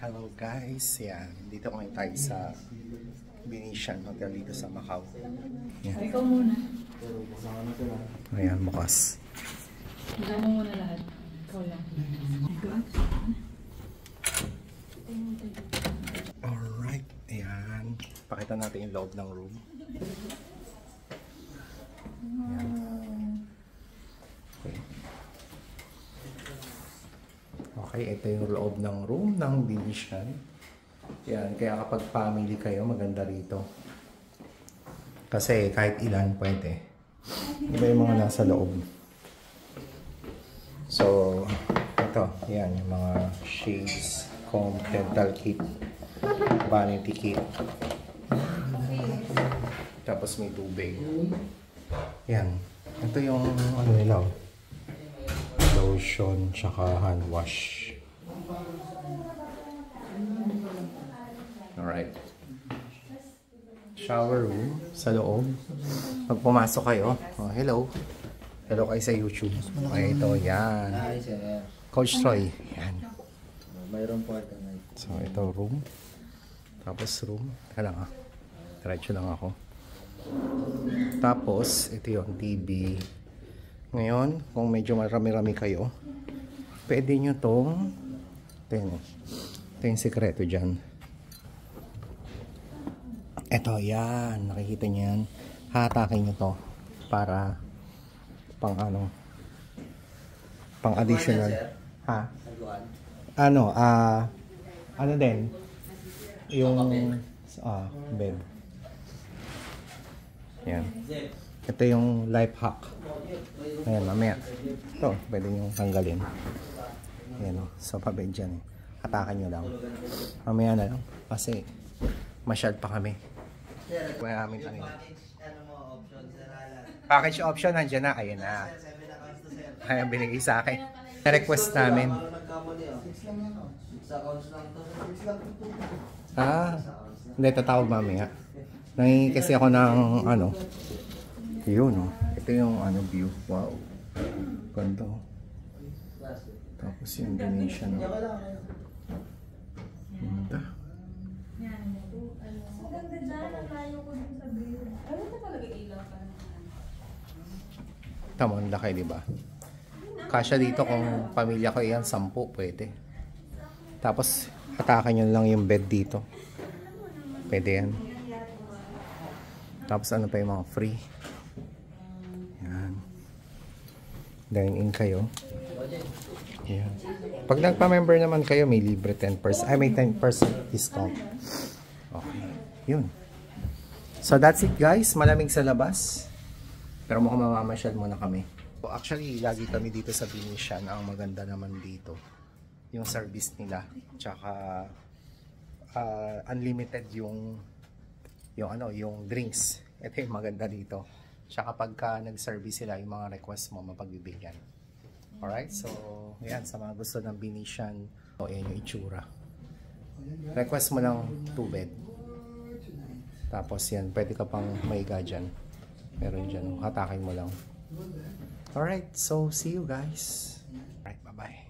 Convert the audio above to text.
Hello guys, yan. Dito ngayon tayo sa Venetian Hotel dito sa Macau. Yan. Ikaw muna. Ayan, bukas. Ikaw mo muna lahat. Ikaw lang. Alright, ayan. Pakita natin yung loob ng room. Ayan. Okay, ito yung loob ng room ng Venetian. Yan, kaya kapag family kayo, maganda rito. Kasi kahit ilan pwede. Iba yung mga nasa loob. So, ito, yan, yung mga shades, comb, dental kit, vanity kit. Tapos may tubig. Yan, ito yung ano nila, lotion, tsaka hand wash. Alright. Shower room sa loob. Pag pumasok kayo, oh, hello. Hello kayo sa YouTube. Okay, ito, yan. Coach Troy. Yan. Mayroon po ito. So, ito room. Tapos room. Teka lang diretso lang ako. Tapos, ito yung TV. Ngayon, kung medyo marami-rami kayo, pwede nyo tong ito yung sekreto dyan. Ito, yan. Nakikita nyo yan. Hatakin nyo to para pang ano, pang additional. Ha? Ano din? Yung bed. Yan. Ito yung life hack. Ayan, mamaya. Ito, pwede nyo tanggalin. Ayan o, sa pabed dyan. Hatakan nyo lang. Mamaya na lang. Kasi, masyad pa kami. May amin kanina. Package option, nandiyan na. Ayan na. Ayan, binigay sa akin. Na-request namin. Hindi, tatawag mamaya. Nangingi kasi ako ng ano. Yun, ito yung ano view. Wow. Ganda. Tapos yung Venetian. Ganda. Tama, ang laki, diba? Kasya dito kung pamilya ko yan, 10 pwede. Tapos, hatakan nyo lang yung bed dito. Pwede yan. Tapos ano pa yung mga free. Yan. Dine-in kayo. Yan. Pag nagpa-member naman kayo, may libre 10%. Ay, may 10% discount. Okay. Yun. So, that's it guys. Malamig sa labas. Pero mukhang mamamasyal muna kami. So, actually, lagi kami dito sa Venetian. Ang maganda naman dito, yung service nila. Tsaka, unlimited yung drinks. Ito yung maganda dito. Tsaka pagka nag-service sila, yung mga request mo, mapagbibigyan. Alright? So, yan. Sa mga gusto ng Venetian, o yan yung itsura. Request mo lang 2 bed. Tapos yan, pwede ka pang maiga dyan. Meron dyan. Hatakin mo lang. Alright, so see you guys. Alright, bye-bye.